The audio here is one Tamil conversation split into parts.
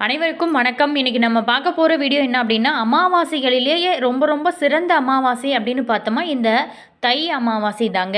அனைவருக்கும் வணக்கம். இன்னைக்கு நம்ம பார்க்க போகிற வீடியோ என்ன அப்படின்னா, அமாவாசைகளிலேயே ரொம்ப ரொம்ப சிறந்த அமாவாசை அப்படின்னு பார்த்தோமா இந்த தை அமாவாசை தாங்க.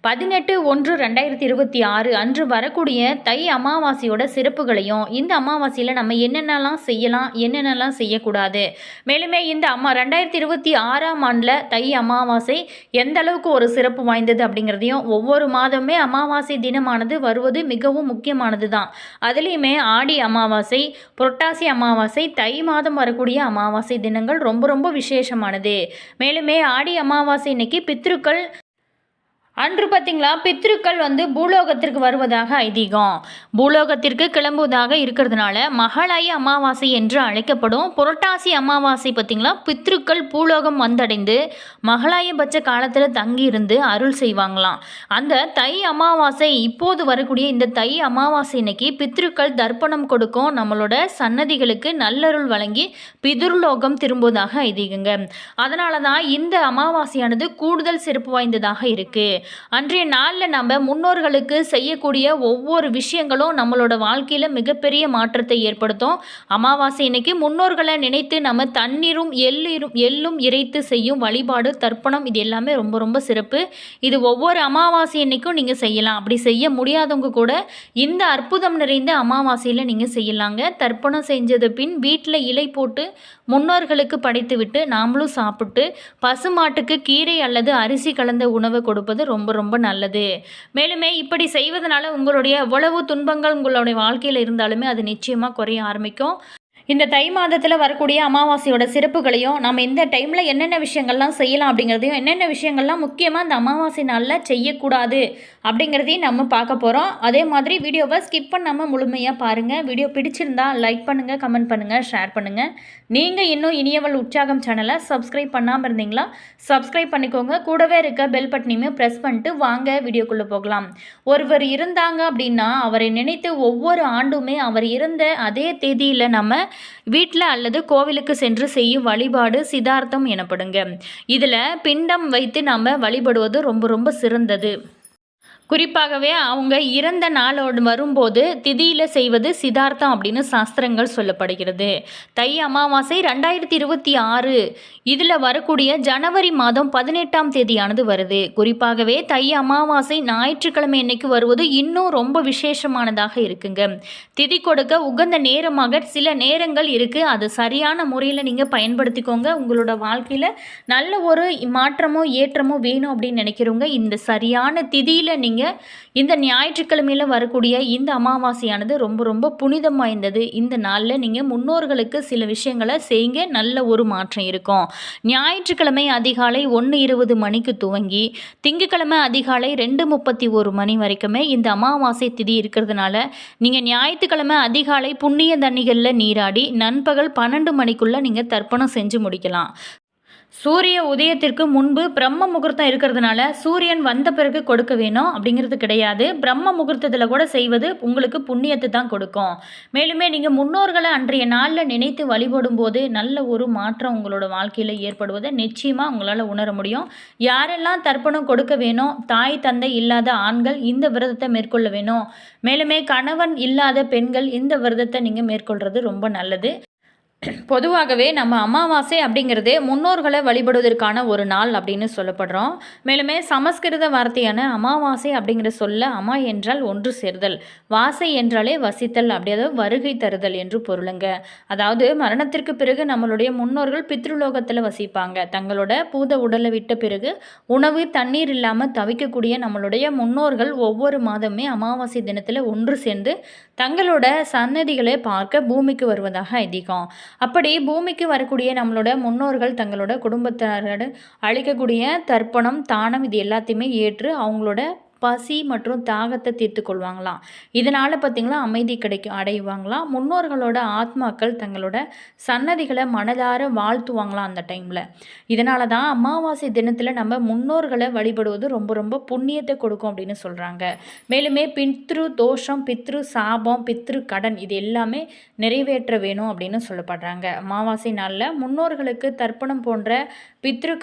18/1/2026 அன்று வரக்கூடிய தை அமாவாசையோட சிறப்புகளையும், இந்த அமாவாசையில் நம்ம என்னென்னலாம் செய்யலாம், என்னென்னலாம் செய்யக்கூடாது, மேலுமே இந்த 2026ஆம் ஆண்டில் தை அமாவாசை எந்த அளவுக்கு ஒரு சிறப்பு வாய்ந்தது அப்படிங்கிறதையும், ஒவ்வொரு மாதமே அமாவாசை தினமானது வருவது மிகவும் முக்கியமானது தான். அதுலேயுமே ஆடி அமாவாசை, புரட்டாசி அமாவாசை, தை மாதம் வரக்கூடிய அமாவாசை தினங்கள் ரொம்ப ரொம்ப விசேஷமானது. மேலுமே ஆடி அமாவாசை இன்னைக்கு பித்ருக்கள் அன்று பார்த்தீங்களா, பித்ருக்கள் பூலோகத்திற்கு வருவதாக ஐதீகம். பூலோகத்திற்கு கிளம்புவதாக இருக்கிறதுனால மகாலய அமாவாசை என்று அழைக்கப்படும். புரட்டாசி அமாவாசை பார்த்தீங்களா, பித்ருக்கள் பூலோகம் வந்தடைந்து மகாலயபட்ச காலத்தில் தங்கியிருந்து அருள் செய்வாங்களாம். அந்த தை அமாவாசை இப்போது வரக்கூடிய இந்த தை அமாவாசை இன்னைக்கு பித்ருக்கள் தர்ப்பணம் கொடுக்கும், நம்மளோட சன்னதிகளுக்கு நல்லருள் வழங்கி பிதுர்லோகம் திரும்புவதாக ஐதீகங்க. அதனால தான் இந்த அமாவாசையானது கூடுதல் சிறப்பு வாய்ந்ததாக இருக்கு. அன்றைய நாளில் நம்ம முன்னோர்களுக்கு செய்யக்கூடிய ஒவ்வொரு விஷயங்களும் நம்மளோட வாழ்க்கையில் மிகப்பெரிய மாற்றத்தை ஏற்படுத்தும். அமாவாசை இன்னைக்கு முன்னோர்களை நினைத்து நம்ம தண்ணீரும் எள்ளும் இறைத்து செய்யும் வழிபாடு, தர்ப்பணம், இது எல்லாமே ரொம்ப ரொம்ப சிறப்பு. இது ஒவ்வொரு அமாவாசை இன்னைக்கும் நீங்கள் செய்யலாம். அப்படி செய்ய முடியாதவங்க கூட இந்த அற்புதம் நிறைந்த அமாவாசையில் நீங்கள் செய்யலாங்க. தர்ப்பணம் செஞ்சது பின் வீட்டில் இலை போட்டு முன்னோர்களுக்கு படைத்து விட்டு நாமளும் சாப்பிட்டு பசுமாட்டுக்கு கீரை அல்லது அரிசி கலந்த உணவை கொடுப்பது ரொம்ப ரொம்ப நல்லது. மேலுமே இப்படி செய்வதனால உங்களுடைய எவ்வளவு துன்பங்கள் உங்களுடைய வாழ்க்கையில் இருந்தாலுமே அது நிச்சயமாக குறைய ஆரம்பிக்கும். இந்த தை மாதத்தில் வரக்கூடிய அமாவாசையோட சிறப்புகளையும், நம்ம இந்த டைமில் என்னென்ன விஷயங்கள்லாம் செய்யலாம் அப்படிங்கிறதையும், என்னென்ன விஷயங்கள்லாம் முக்கியமாக இந்த அமாவாசை நாளில் செய்யக்கூடாது அப்படிங்கிறதையும் நம்ம பார்க்க போகிறோம். அதே மாதிரி வீடியோவை ஸ்கிப் பண்ணாமல் முழுமையாக பாருங்கள். வீடியோ பிடிச்சிருந்தா லைக் பண்ணுங்கள், கமெண்ட் பண்ணுங்கள், ஷேர் பண்ணுங்கள். நீங்கள் இன்னும் இனியவள் உற்சாகம் சேனலை சப்ஸ்கிரைப் பண்ணாமல் இருந்தீங்களா சப்ஸ்கிரைப் பண்ணிக்கோங்க. கூடவே இருக்க பெல் பட்டனையுமே ப்ரெஸ் பண்ணிட்டு வாங்க வீடியோக்குள்ளே போகலாம். ஒருவர் இருந்தாங்க அப்படின்னா அவரை நினைத்து ஒவ்வொரு ஆண்டுமே அவர் இருந்த அதே தேதியில் நம்ம வீட்டில் அல்லது கோவிலுக்கு சென்று செய்யும் வழிபாடு சிதார்த்தம் எனப்படுங்க. இதில் பிண்டம் வைத்து நம்ம வழிபடுவது ரொம்ப ரொம்ப சிறந்தது. குறிப்பாகவே அவங்க இறந்த நாளோடு வரும்போது திதியில் செய்வது சிதார்த்தம் அப்படின்னு சாஸ்திரங்கள் சொல்லப்படுகிறது. தை அமாவாசை 2026 இதில் வரக்கூடிய ஜனவரி மாதம் 18ஆம் தேதியானது வருது. குறிப்பாகவே தை அமாவாசை ஞாயிற்றுக்கிழமை இன்னைக்கு வருவது இன்னும் ரொம்ப விசேஷமானதாக இருக்குங்க. திதி கொடுக்க உகந்த நேரமாக சில நேரங்கள் இருக்குது. அது சரியான முறையில் நீங்கள் பயன்படுத்திக்கோங்க. உங்களோட வாழ்க்கையில் நல்ல ஒரு மாற்றமோ ஏற்றமோ வேணும் அப்படின்னு நினைக்கிறவங்க இந்த சரியான திதியில் நீங்கள் இந்த ஞாயிற்றுக்கிழமையில் வரக்கூடிய இந்த அமாவாசையானது ரொம்ப ரொம்ப புனிதம் வாய்ந்தது. இந்த நாளில் நீங்கள் முன்னோர்களுக்கு சில விஷயங்களை செய்யுங்க, நல்ல ஒரு மாற்றம் இருக்கும். ஞாயிற்றுக்கிழமை அதிகாலை 1:20 மணிக்கு துவங்கி திங்கட்கிழமை அதிகாலை 2:31 மணி வரைக்குமே இந்த அமாவாசை திதி இருக்கிறதுனால நீங்கள் ஞாயிற்றுக்கிழமை அதிகாலை புண்ணிய தண்ணிகளில் நீராடி நண்பகல் 12 மணிக்குள்ளே நீங்கள் தர்ப்பணம் செஞ்சு முடிக்கலாம். சூரிய உதயத்திற்கு முன்பு பிரம்ம முகூர்த்தம் இருக்கிறதுனால சூரியன் வந்த பிறகு கொடுக்க வேணும் அப்படிங்கிறது கிடையாது. பிரம்ம முகூர்த்தத்தில் கூட செய்வது உங்களுக்கு புண்ணியத்தை தான் கொடுக்கும். மேலுமே நீங்கள் முன்னோர்களை அன்றைய நாளில் நினைத்து வழிபடும் போது நல்ல ஒரு மாற்றம் உங்களோட வாழ்க்கையில் ஏற்படுவதை நிச்சயமாக உங்களால் உணர முடியும். யாரெல்லாம் தர்ப்பணம் கொடுக்க வேணும், தாய் தந்தை இல்லாத ஆண்கள் இந்த விரதத்தை மேற்கொள்ள வேணும். மேலுமே கணவன் இல்லாத பெண்கள் இந்த விரதத்தை நீங்கள் மேற்கொள்வது ரொம்ப நல்லது. பொதுவாகவே நம்ம அமாவாசை அப்படிங்கிறது முன்னோர்களை வழிபடுவதற்கான ஒரு நாள் அப்படின்னு சொல்லப்படுறோம். மேலுமே சமஸ்கிருத வார்த்தையான அமாவாசை அப்படிங்கிற சொல்ல அமா என்றால் ஒன்று சேர்தல், வாசை என்றாலே வசித்தல், அப்படியே வருகை தருதல் என்று பொருளுங்க. அதாவது மரணத்திற்கு பிறகு நம்மளுடைய முன்னோர்கள் பித்ருலோகத்தில் வசிப்பாங்க. தங்களோட பூத உடலை விட்ட பிறகு உணவு தண்ணீர் இல்லாமல் தவிக்கக்கூடிய நம்மளுடைய முன்னோர்கள் ஒவ்வொரு மாதமே அமாவாசை தினத்தில் ஒன்று சேர்ந்து தங்களோட சன்னதிகளை பார்க்க பூமிக்கு வருவதாக ஐதீகம். அப்படி பூமிக்கு வரக்கூடிய நம்மளோட முன்னோர்கள் தங்களோட குடும்பத்தாரோட அளிக்கக்கூடிய தர்ப்பணம், தானம், இது எல்லாத்தையுமே ஏற்று அவங்களோட பசி மற்றும் தாகத்தை தீர்த்து கொள்வாங்களாம். இதனால் பார்த்திங்களா அமைதி அடைவாங்களாம். முன்னோர்களோட ஆத்மாக்கள் தங்களோட சன்னதிகளை மனதார வாழ்த்துவாங்களாம் அந்த டைமில். இதனால தான் அமாவாசை தினத்தில் நம்ம முன்னோர்களை வழிபடுவது ரொம்ப ரொம்ப புண்ணியத்தை கொடுக்கும் அப்படின்னு சொல்கிறாங்க. மேலுமே பித்ரு தோஷம், பித்ரு சாபம், பித்ரு கடன், இது எல்லாமே நிறைவேற்ற வேணும் அப்படின்னு சொல்லப்படுறாங்க. அமாவாசை நாளில் முன்னோர்களுக்கு தர்ப்பணம் போன்ற பித்ரு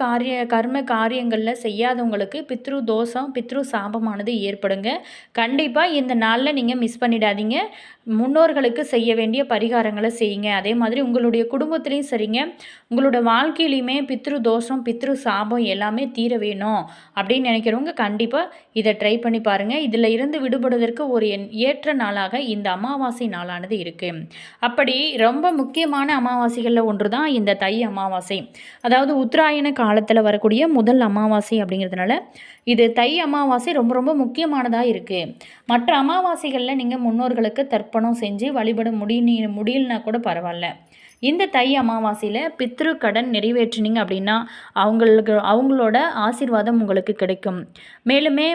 கர்ம காரியங்களில் செய்யாதவங்களுக்கு பித்ரு தோஷம், பித்ரு சாபமானது ஏற்படுங்க. கண்டிப்பாக இந்த நாளில் நீங்கள் மிஸ் பண்ணிடாதீங்க. முன்னோர்களுக்கு செய்ய வேண்டிய பரிகாரங்களை செய்யுங்க. அதே மாதிரி உங்களுடைய குடும்பத்திலையும் சரிங்க, உங்களோட வாழ்க்கையிலையுமே பித்ரு தோஷம், பித்ரு சாபம் எல்லாமே தீர வேணும் அப்படின்னு நினைக்கிறவங்க கண்டிப்பாக இதை ட்ரை பண்ணி பாருங்கள். இதில் இருந்து விடுபடுவதற்கு ஒரு ஏற்ற நாளாக இந்த அமாவாசை நாளானது இருக்குது. அப்படி ரொம்ப முக்கியமான அமாவாசைகளில் ஒன்று தான் இந்த தை அமாவாசை. அதாவது உத்தராயண காலத்தில் வரக்கூடிய முதல் அமாவாசை அப்படிங்கிறதுனால இது தை அமாவாசை ரொம்ப ரொம்ப முக்கியமானதாக இருக்குது. மற்ற அமாவாசைகளில் நீங்கள் முன்னோர்களுக்கு தர்ப்பணம் செஞ்சு வழிபட முடியலனா கூட பரவாயில்ல. இந்த தை அமாவாசையில் பித்ரு கடன் நிறைவேற்றினீங்க அப்படின்னா அவங்களோட ஆசீர்வாதம் உங்களுக்கு கிடைக்கும். மேலுமே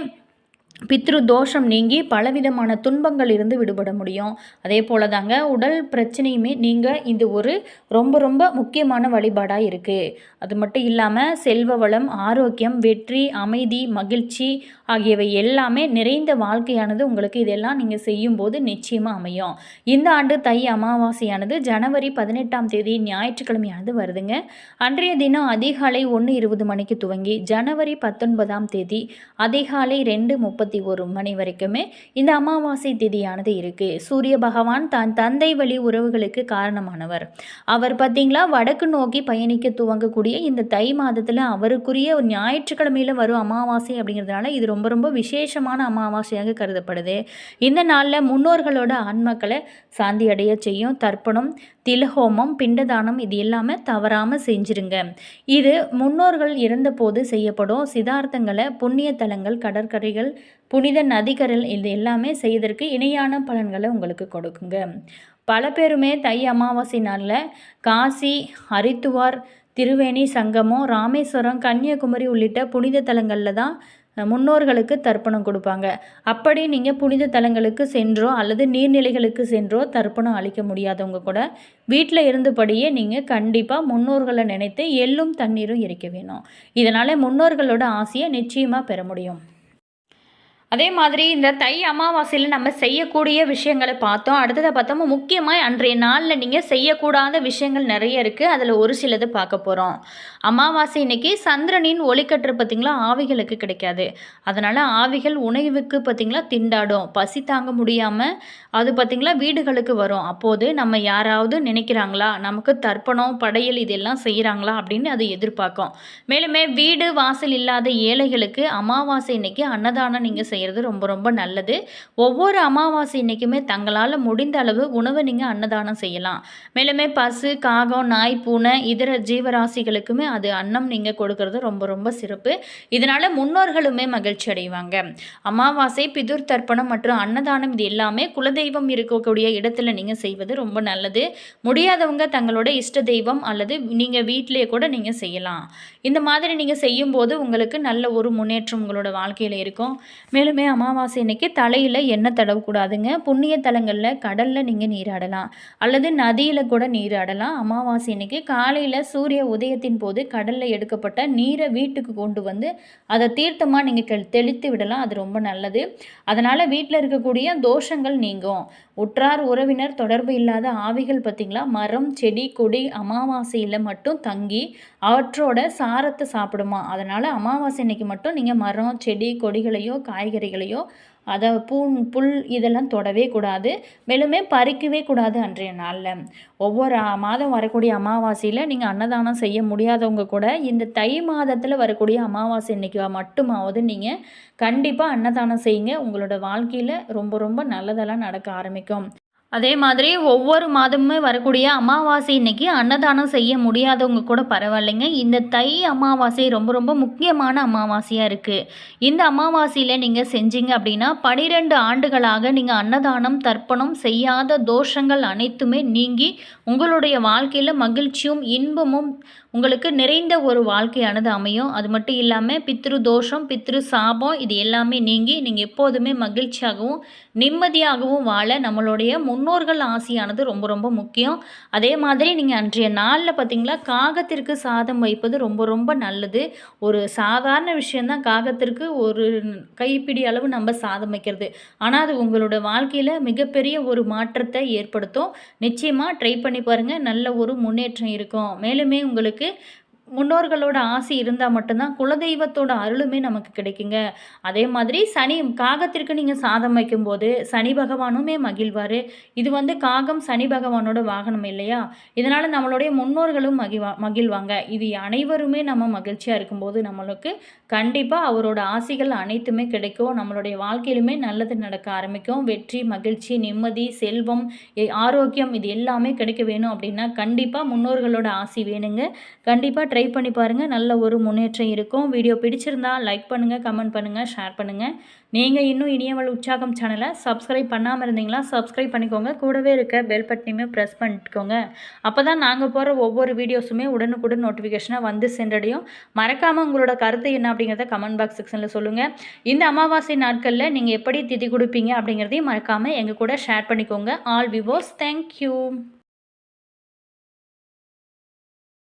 பித்ரு தோஷம் நீங்கி பலவிதமான துன்பங்கள் இருந்து விடுபட முடியும். அதே போல தாங்க உடல் பிரச்சனையுமே நீங்கள் இது ஒரு ரொம்ப ரொம்ப முக்கியமான வழிபாடாக இருக்குது. அது மட்டும் இல்லாமல் செல்வ வளம், ஆரோக்கியம், வெற்றி, அமைதி, மகிழ்ச்சி ஆகியவை எல்லாமே நிறைந்த வாழ்க்கையானது உங்களுக்கு இதெல்லாம் நீங்கள் செய்யும்போது நிச்சயமாக அமையும். இந்த ஆண்டு தை அமாவாசையானது ஜனவரி 18ஆம் தேதி ஞாயிற்றுக்கிழமையானது வருதுங்க. அன்றைய தினம் அதிகாலை 1:20 மணிக்கு துவங்கி ஜனவரி 19ஆம் தேதி அதிகாலை 2:31 மணி வரைக்குமே இந்த அமாவாசை திதியானது இருக்குது. சூரிய பகவான் தான் தந்தை வழி உறவுகளுக்கு காரணமானவர். அவர் பார்த்தீங்களா வடக்கு நோக்கி பயணிக்க துவங்கக்கூடிய இந்த தை மாதத்தில் அவருக்குரிய ஒரு ஞாயிற்றுக்கிழமையில் வரும் அமாவாசை அப்படிங்கிறதுனால இது ரொம்ப ரொம்ப விசேஷமான அமாவாசையாக கருதப்படுது. இந்த நாளில் முன்னோர்களோட ஆன்மாக்களை சாந்தி அடைய செய்யும் தர்ப்பணம், திலஹோமம், பிண்டதானம் இது எல்லாமே தவறாமல் செஞ்சிருங்க. இது முன்னோர்கள் இறந்தபோது செய்யப்படும் சிதார்த்தங்களை, புண்ணிய தலங்கள், கடற்கரைகள், புனித நதிக்கரல் இது எல்லாமே செய்வதற்கு இணையான பலன்களை உங்களுக்கு கொடுக்குங்க. பல பேருமே தை அமாவாசை நாளில் காசி, ஹரித்துவார், திருவேணி சங்கமம், ராமேஸ்வரம், கன்னியாகுமரி உள்ளிட்ட புனித தலங்களில் தான் முன்னோர்களுக்கு தர்ப்பணம் கொடுப்பாங்க. அப்படி நீங்கள் புனித தலங்களுக்கு சென்றோ அல்லது நீர்நிலைகளுக்கு சென்றோ தர்ப்பணம் அளிக்க முடியாதவங்க கூட வீட்டில் இருந்தபடியே நீங்கள் கண்டிப்பாக முன்னோர்களை நினைத்து எள்ளும் தண்ணீரும் எரிக்க வேணும். இதனால் முன்னோர்களோட ஆசையை நிச்சயமாக பெற முடியும். அதே மாதிரி இந்த தை அமாவாசையில் நம்ம செய்யக்கூடிய விஷயங்களை பார்த்தோம். அடுத்ததை பார்த்தோம் முக்கியமாக அன்றைய நாளில் நீங்கள் செய்யக்கூடாத விஷயங்கள் நிறைய இருக்குது. அதில் ஒரு சிலது பார்க்க போகிறோம். அமாவாசை இன்னைக்கு சந்திரனின் ஒளிக்கற்று பார்த்திங்களா ஆவிகளுக்கு கிடைக்காது. அதனால் ஆவிகள் உணவுக்கு பார்த்திங்களா திண்டாடும். பசி தாங்க முடியாமல் அது பார்த்திங்களா வீடுகளுக்கு வரும். அப்போது நம்ம யாராவது நினைக்கிறாங்களா நமக்கு தர்ப்பணம், படையல் இதெல்லாம் செய்கிறாங்களா அப்படின்னு அது எதிர்பார்க்கும். மேலுமே வீடு வாசல் இல்லாத ஏழைகளுக்கு அமாவாசை இன்னைக்கு அன்னதானம் நீங்கள் செய்கிறது ரொம்ப ரொம்ப நல்லது. ஒவ்வொரு அமாவாசை இன்னைக்குமே தங்களால் முடிந்த அளவு உணவை நீங்கள் அன்னதானம் செய்யலாம். மேலுமே பசு, காகம், நாய், பூனை இதர ஜீவராசிகளுக்குமே அது அன்னம் நீங்கள் கொடுக்கறது ரொம்ப ரொம்ப சிறப்பு. இதனால் முன்னோர்களுமே மகிழ்ச்சி அடைவாங்க. அமாவாசை, பிதுர் தர்ப்பணம் மற்றும் அன்னதானம் இது எல்லாமே குலதெய்வம் இருக்கக்கூடிய இடத்துல நீங்கள் செய்வது ரொம்ப நல்லது. முடியாதவங்க தங்களோட இஷ்ட தெய்வம் அல்லது நீங்கள் வீட்டிலேயே கூட நீங்கள் செய்யலாம். இந்த மாதிரி நீங்கள் செய்யும்போது உங்களுக்கு நல்ல ஒரு முன்னேற்றம் உங்களோட வாழ்க்கையில் இருக்கும். மேலுமே அமாவாசை இன்னைக்கு தலையில் எண்ணெய் தடவக்கூடாதுங்க. புண்ணிய தலங்களில் கடலில் நீங்கள் நீராடலாம் அல்லது நதியில் கூட நீராடலாம். அமாவாசை இன்னைக்கு காலையில் சூரிய உதயத்தின் போது கடலில் எடுக்கப்பட்ட நீரை வீட்டுக்கு கொண்டு வந்து அதை தீர்த்தமாக நீங்கள் தெளித்து விடலாம். அது ரொம்ப நல்லது. அதனால் வீட்டில் இருக்கக்கூடிய தோஷங்கள் நீங்கும். உற்றார் உறவினர் தொடர்பு இல்லாத ஆவிகள் பார்த்திங்களா மரம், செடி, கொடி அமாவாசையில் மட்டும் தங்கி அவற்றோட சாரத்தை சாப்பிடுமா. அதனால் அமாவாசை இன்னைக்கு மட்டும் நீங்கள் மரம், செடி, கொடிகளையோ காய்கறிகளையோ அதை புல் இதெல்லாம் தொடவே கூடாது. மேலுமே பறிக்கவே கூடாது அன்றைய நாளில். ஒவ்வொரு மாதம் வரக்கூடிய அமாவாசையில் நீங்கள் அன்னதானம் செய்ய முடியாதவங்க கூட இந்த தை மாதத்தில் வரக்கூடிய அமாவாசை இன்னைக்கு மட்டுமாவது நீங்கள் கண்டிப்பாக அன்னதானம் செய்யுங்க. உங்களோட வாழ்க்கையில் ரொம்ப ரொம்ப நல்லதெல்லாம் நடக்க ஆரம்பிக்கும். அதே மாதிரி ஒவ்வொரு மாதமுமே வரக்கூடிய அமாவாசை இன்னைக்கு அன்னதானம் செய்ய முடியாதவங்க கூட பரவாயில்லைங்க. இந்த தை அமாவாசை ரொம்ப ரொம்ப முக்கியமான அமாவாசையாக இருக்குது. இந்த அமாவாசையில் நீங்கள் செஞ்சீங்க அப்படின்னா 12 ஆண்டுகளாக நீங்கள் அன்னதானம், தர்ப்பணம் செய்யாத தோஷங்கள் அனைத்துமே நீங்கி உங்களுடைய வாழ்க்கையில் மகிழ்ச்சியும் இன்பமும் உங்களுக்கு நிறைந்த ஒரு வாழ்க்கையானது அமையும். அது மட்டும் இல்லாமல் பித்ரு தோஷம், பித்ரு சாபம் இது எல்லாமே நீங்கி நீங்கள் எப்போதுமே மகிழ்ச்சியாகவும் நிம்மதியாகவும் வாழ நம்மளுடைய முன்னோர்கள் ஆசையானது ரொம்ப ரொம்ப முக்கியம். அதே மாதிரி நீங்கள் அன்றைய நாளில் பார்த்திங்களா காகத்திற்கு சாதம் வைப்பது ரொம்ப ரொம்ப நல்லது. ஒரு சாதாரண விஷயந்தான் காகத்திற்கு ஒரு கைப்பிடி அளவு நம்ம சாதம் வைக்கிறது. ஆனால் அது உங்களோட வாழ்க்கையில் மிகப்பெரிய ஒரு மாற்றத்தை ஏற்படுத்தும். நிச்சயமாக ட்ரை பண்ணி பாருங்கள். நல்ல ஒரு முன்னேற்றம் இருக்கும். மேலுமே உங்களுக்கு முன்னோர்களோட ஆசி இருந்தால் மட்டும்தான் குலதெய்வத்தோட அருளுமே நமக்கு கிடைக்குங்க. அதே மாதிரி காகத்திற்கு நீங்கள் சாதம் வைக்கும்போது சனி பகவானுமே மகிழ்வார். இது வந்து காகம் சனி பகவானோட வாகனம் இல்லையா? இதனால் நம்மளுடைய முன்னோர்களும் மகிழ்வாங்க. இது அனைவருமே நம்ம மகிழ்ச்சியாக இருக்கும்போது நம்மளுக்கு கண்டிப்பாக அவரோட ஆசிகள் அனைத்துமே கிடைக்கும். நம்மளுடைய வாழ்க்கையிலுமே நல்லது நடக்க ஆரம்பிக்கும். வெற்றி, மகிழ்ச்சி, நிம்மதி, செல்வம், ஆரோக்கியம் இது எல்லாமே கிடைக்க வேணும் அப்படின்னா கண்டிப்பாக முன்னோர்களோட ஆசி வேணுங்க. கண்டிப்பாக ட்ரை பண்ணி பாருங்கள். நல்ல ஒரு முன்னேற்றம் இருக்கும். வீடியோ பிடிச்சிருந்தா லைக் பண்ணுங்கள், கமெண்ட் பண்ணுங்கள், ஷேர் பண்ணுங்கள். நீங்கள் இன்னும் இனியவள் உற்சாகம் சேனலை சப்ஸ்கிரைப் பண்ணாமல் இருந்தீங்களா சப்ஸ்கிரைப் பண்ணிக்கோங்க. கூடவே இருக்க பெல் பட்டனையுமே ப்ரெஸ் பண்ணிக்கோங்க. அப்போ தான் நாங்கள் போகிற ஒவ்வொரு வீடியோஸுமே உடனுக்குடன் நோட்டிஃபிகேஷனாக வந்து சென்றடையும். மறக்காமல் உங்களோட கருத்து என்ன அப்படிங்கிறத கமெண்ட் பாக்ஸ் செக்ஷனில் சொல்லுங்கள். இந்த அமாவாசை நாட்களில் நீங்கள் எப்படி திதி கொடுப்பீங்க அப்படிங்கிறதையும் மறக்காமல் எங்கள் கூட ஷேர் பண்ணிக்கோங்க. ஆல் விவோஸ், தேங்க்யூ.